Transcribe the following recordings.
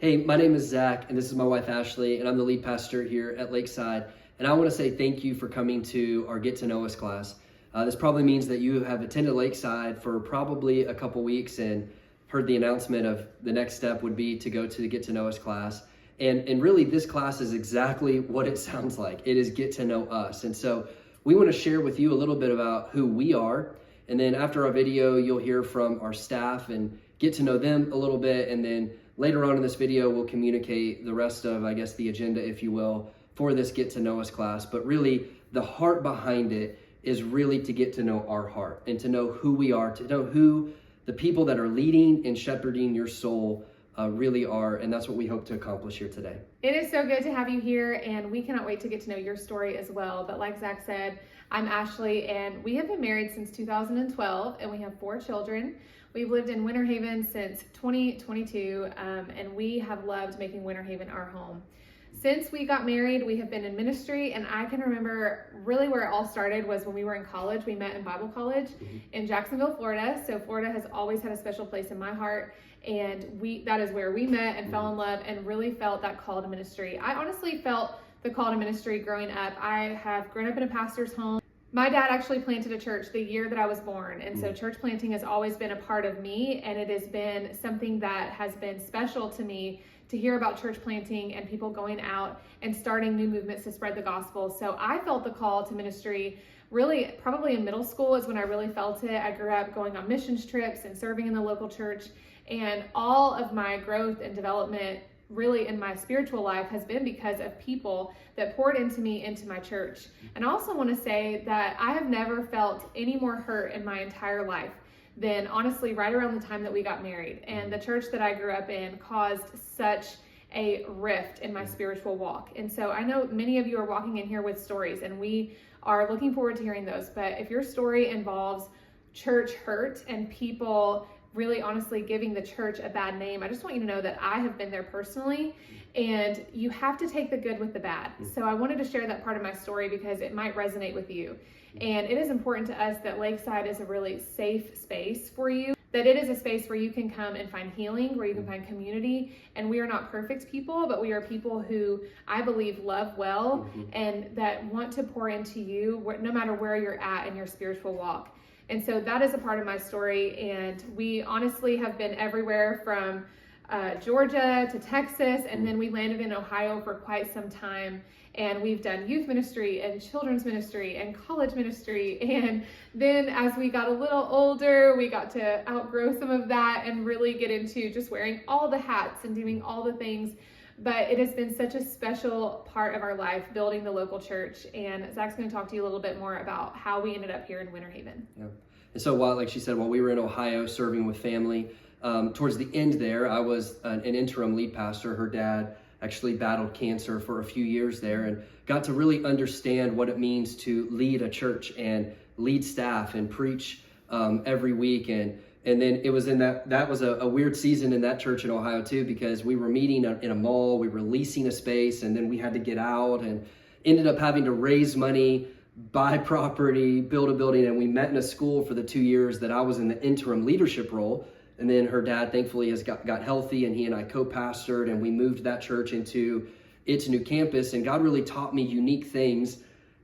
Hey, my name is Zach, and this is my wife Ashley, and I'm the lead pastor here at Lakeside. And I want to say thank you for coming to our Get to Know Us class. This probably means that you have attended Lakeside for probably a couple weeks and heard the announcement of the next step would be to go to the Get to Know Us class. And really, this class is exactly what it sounds like. It is Get to Know Us. And so we want to share with you a little bit about who we are. And then after our video, you'll hear from our staff and get to know them a little bit. And then later on in this video, we'll communicate the rest of, I guess, the agenda, if you will, for this Get to Know Us class. But really, the heart behind it is really to get to know our heart and to know who we are, to know who the people that are leading and shepherding your soul really are. And that's what we hope to accomplish here today. It is so good to have you here, and we cannot wait to get to know your story as well. But like Zach said, I'm Ashley, and we have been married since 2012, and we have 4 children. We've lived in Winter Haven since 2022, and we have loved making Winter Haven our home. Since we got married, we have been in ministry, and I can remember really where it all started was when we were in college. We met in Bible college in Jacksonville, Florida. So Florida has always had a special place in my heart, and that is where we met and fell in love and really felt that call to ministry. I honestly felt the call to ministry growing up. I have grown up in a pastor's home. My dad actually planted a church the year that I was born, and so church planting has always been a part of me, and it has been something that has been special to me to hear about church planting and people going out and starting new movements to spread the gospel. So I felt the call to ministry really probably in middle school is when I really felt it. I grew up going on missions trips and serving in the local church, and all of my growth and development really in my spiritual life has been because of people that poured into me, into my church. And I also want to say that I have never felt any more hurt in my entire life than honestly right around the time that we got married. And the church that I grew up in caused such a rift in my spiritual walk. And so I know many of you are walking in here with stories, and we are looking forward to hearing those. But if your story involves church hurt and people really honestly giving the church a bad name, I just want you to know that I have been there personally, and you have to take the good with the bad. So I wanted to share that part of my story because it might resonate with you. And it is important to us that Lakeside is a really safe space for you, that it is a space where you can come and find healing, where you can find community. And we are not perfect people, but we are people who I believe love well and that want to pour into you no matter where you're at in your spiritual walk. And so that is a part of my story, and we honestly have been everywhere from Georgia to Texas, and then we landed in Ohio for quite some time, and we've done youth ministry and children's ministry and college ministry. And then as we got a little older, we got to outgrow some of that and really get into just wearing all the hats and doing all the things. But it has been such a special part of our life building the local church. And Zach's going to talk to you a little bit more about how we ended up here in Winter Haven. Yeah. And so like she said, while we were in Ohio serving with family, towards the end there, I was an interim lead pastor. Her dad actually battled cancer for a few years there and got to really understand what it means to lead a church and lead staff and preach every week. And then it was in that was a weird season in that church in Ohio too, because we were meeting in a mall, we were leasing a space, and then we had to get out and ended up having to raise money, buy property, build a building. And we met in a school for the 2 years that I was in the interim leadership role. And then her dad thankfully has got healthy, and he and I co-pastored, and we moved that church into its new campus. And God really taught me unique things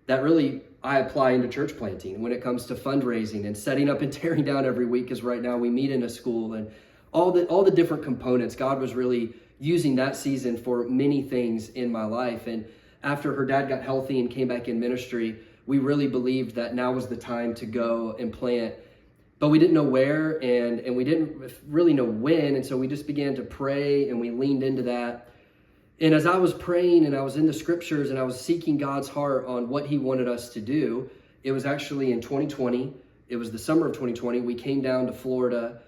that really I apply into church planting when it comes to fundraising and setting up and tearing down every week, because right now we meet in a school, and all the different components. God was really using that season for many things in my life. And after her dad got healthy and came back in ministry, we really believed that now was the time to go and plant. But we didn't know where, and we didn't really know when. And so we just began to pray, and we leaned into that. And as I was praying and I was in the scriptures and I was seeking God's heart on what he wanted us to do, it was actually in 2020. It was the summer of 2020. We came down to Florida.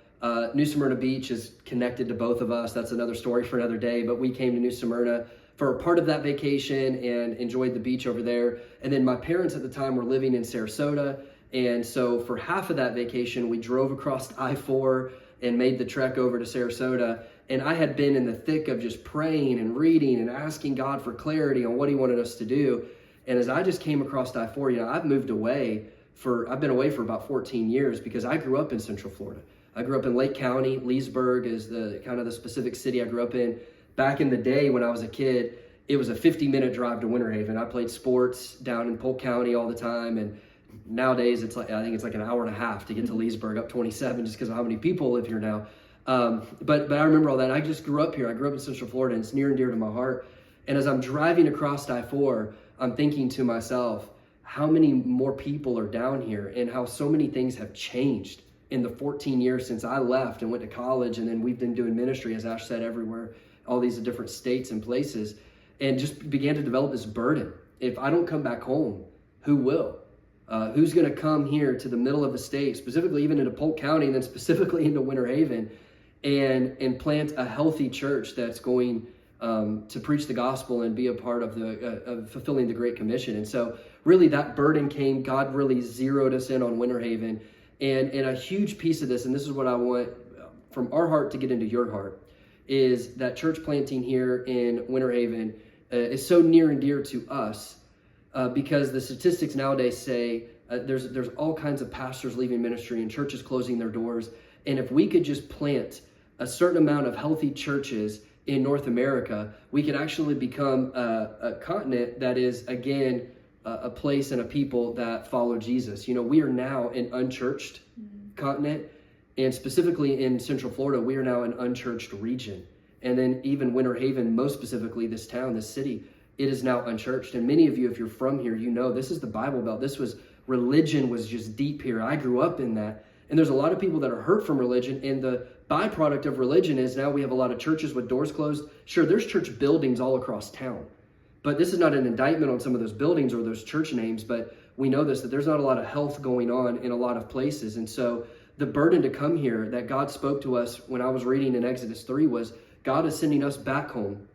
New Smyrna Beach is connected to both of us. That's another story for another day. But we came to New Smyrna for a part of that vacation and enjoyed the beach over there. And then my parents at the time were living in Sarasota. And so for half of that vacation, we drove across I-4 and made the trek over to Sarasota. And I had been in the thick of just praying and reading and asking God for clarity on what he wanted us to do. And as I just came across I-4, I've been away for about 14 years because I grew up in Central Florida. I grew up in Lake County. Leesburg is the kind of the specific city I grew up in. back in the day when I was a kid, it was a 50-minute drive to Winter Haven. I played sports down in Polk County all the time, and nowadays I think it's like an hour and a half to get to Leesburg up 27 just because of how many people live here now. But I remember all that. I just grew up here. I grew up in Central Florida, and it's near and dear to my heart. And as I'm driving across I-4, I'm thinking to myself, how many more people are down here and how so many things have changed in the 14 years since I left and went to college. And then we've been doing ministry, as Ash said, everywhere, all these different states and places, and just began to develop this burden. If I don't come back home, who will? Who's going to come here to the middle of the state, specifically even into Polk County, and then specifically into Winter Haven, and plant a healthy church that's going to preach the gospel and be a part of of fulfilling the Great Commission? And so really that burden came. God really zeroed us in on Winter Haven. And a huge piece of this, and this is what I want from our heart to get into your heart, is that church planting here in Winter Haven is so near and dear to us because the statistics nowadays say there's all kinds of pastors leaving ministry and churches closing their doors. And if we could just plant a certain amount of healthy churches in North America, we could actually become a continent that is, again, a place and a people that follow Jesus. You know, we are now an unchurched continent, and specifically in Central Florida, we are now an unchurched region. And then even Winter Haven, most specifically this town, this city, it is now unchurched. And many of you, if you're from here, you know this is the Bible Belt. Religion was just deep here. I grew up in that. And there's a lot of people that are hurt from religion, and the byproduct of religion is now we have a lot of churches with doors closed. Sure, there's church buildings all across town, but this is not an indictment on some of those buildings or those church names, but we know this, that there's not a lot of health going on in a lot of places. And so the burden to come here that God spoke to us when I was reading in Exodus 3 was God is sending us back home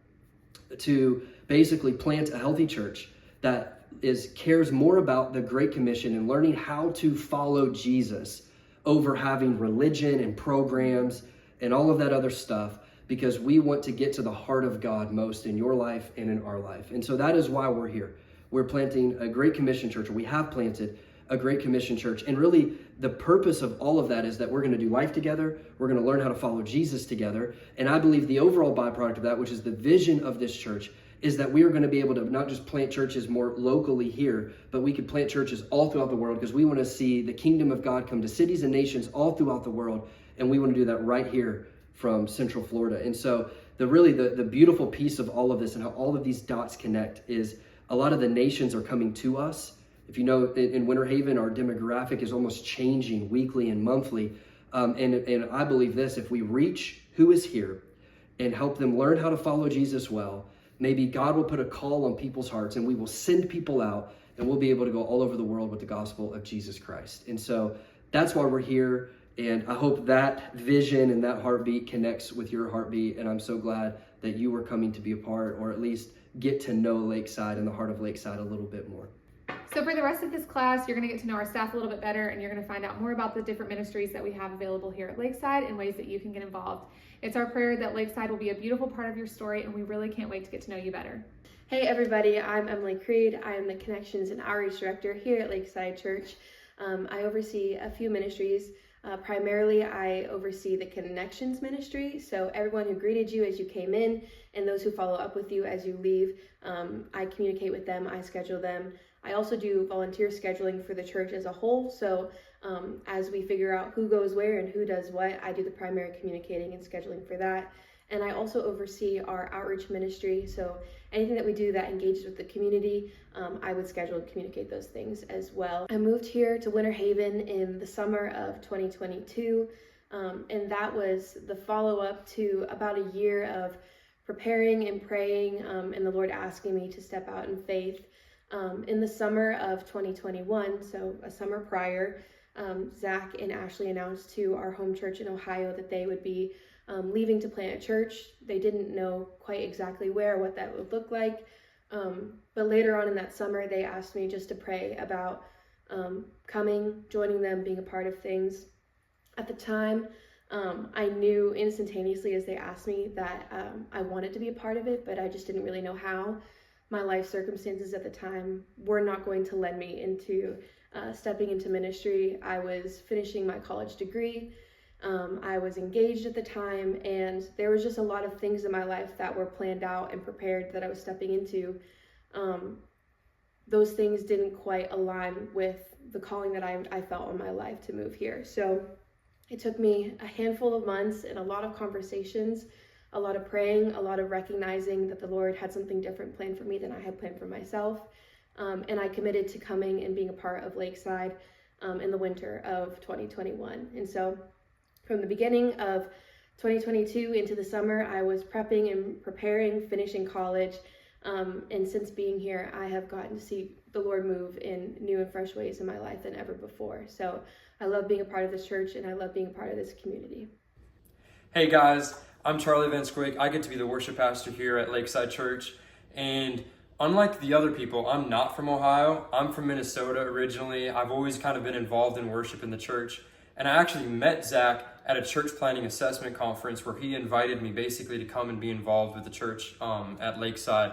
to basically plant a healthy church that cares more about the Great Commission and learning how to follow Jesus over having religion and programs and all of that other stuff, because we want to get to the heart of God most in your life and in our life. And so that is why we're here. We're planting a Great Commission church, or we have planted a Great Commission church. And really the purpose of all of that is that we're going to do life together. We're going to learn how to follow Jesus together. And I believe the overall byproduct of that, which is the vision of this church, is that we are going to be able to not just plant churches more locally here, but we could plant churches all throughout the world, because we want to see the kingdom of God come to cities and nations all throughout the world. And we want to do that right here from Central Florida. And so the beautiful piece of all of this and how all of these dots connect is a lot of the nations are coming to us. If you know, in Winter Haven, our demographic is almost changing weekly and monthly. And I believe this, if we reach who is here and help them learn how to follow Jesus well, maybe God will put a call on people's hearts, and we will send people out, and we'll be able to go all over the world with the gospel of Jesus Christ. And so that's why we're here. And I hope that vision and that heartbeat connects with your heartbeat. And I'm so glad that you were coming to be a part, or at least get to know Lakeside and the heart of Lakeside a little bit more. So for the rest of this class, you're going to get to know our staff a little bit better, and you're going to find out more about the different ministries that we have available here at Lakeside and ways that you can get involved. It's our prayer that Lakeside will be a beautiful part of your story, and we really can't wait to get to know you better. Hey everybody, I'm Emily Creed. I am the Connections and Outreach Director here at Lakeside Church. I oversee a few ministries. Primarily, I oversee the Connections ministry. So everyone who greeted you as you came in and those who follow up with you as you leave, I communicate with them, I schedule them. I also do volunteer scheduling for the church as a whole. So as we figure out who goes where and who does what, I do the primary communicating and scheduling for that. And I also oversee our outreach ministry. So anything that we do that engages with the community, I would schedule and communicate those things as well. I moved here to Winter Haven in the summer of 2022. And that was the follow-up to about a year of preparing and praying and the Lord asking me to step out in faith. In the summer of 2021, so a summer prior, Zach and Ashley announced to our home church in Ohio that they would be leaving to plant a church. They didn't know quite exactly where, what that would look like. But later on in that summer, they asked me just to pray about coming, joining them, being a part of things. At the time, I knew instantaneously as they asked me that I wanted to be a part of it, but I just didn't really know how. My life circumstances at the time were not going to lend me into stepping into ministry. I was finishing my college degree, I was engaged at the time, and there was just a lot of things in my life that were planned out and prepared that I was stepping into. Those things didn't quite align with the calling that I felt on my life to move here. So it took me a handful of months and a lot of conversations, a lot of praying, a lot of recognizing that the Lord had something different planned for me than I had planned for myself. And I committed to coming and being a part of Lakeside in the winter of 2021. And so from the beginning of 2022 into the summer, I was prepping and preparing, finishing college. And since being here, I have gotten to see the Lord move in new and fresh ways in my life than ever before. So I love being a part of this church, and I love being a part of this community. Hey guys, I'm Charlie Van Squick. I get to be the worship pastor here at Lakeside Church. And unlike the other people, I'm not from Ohio. I'm from Minnesota originally. I've always kind of been involved in worship in the church. And I actually met Zach at a church planning assessment conference where he invited me basically to come and be involved with the church at Lakeside.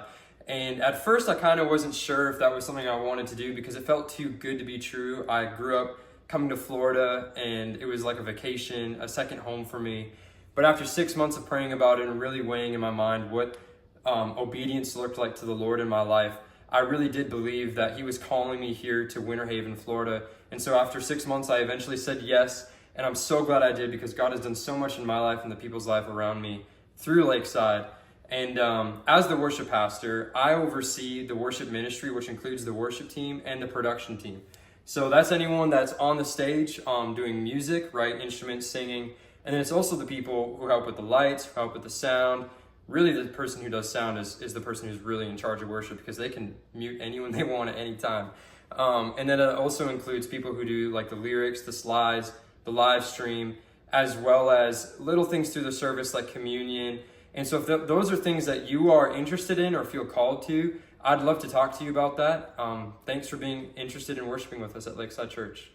And at first I kind of wasn't sure if that was something I wanted to do because it felt too good to be true. I grew up coming to Florida and it was like a vacation, a second home for me. But after 6 months of praying about it and really weighing in my mind what obedience looked like to the Lord in my life, I really did believe that he was calling me here to Winter Haven, Florida. And so after 6 months, I eventually said yes. And I'm so glad I did because God has done so much in my life and the people's life around me through Lakeside. And as the worship pastor, I oversee the worship ministry, which includes the worship team and the production team. So that's anyone that's on the stage doing music, right? Instruments, singing. And then it's also the people who help with the lights, who help with the sound. Really, the person who does sound is the person who's really in charge of worship because they can mute anyone they want at any time. And then it also includes people who do like the lyrics, the slides, the live stream, as well as little things through the service like communion. And so if those are things that you are interested in or feel called to, I'd love to talk to you about that. Thanks for being interested in worshiping with us at Lakeside Church.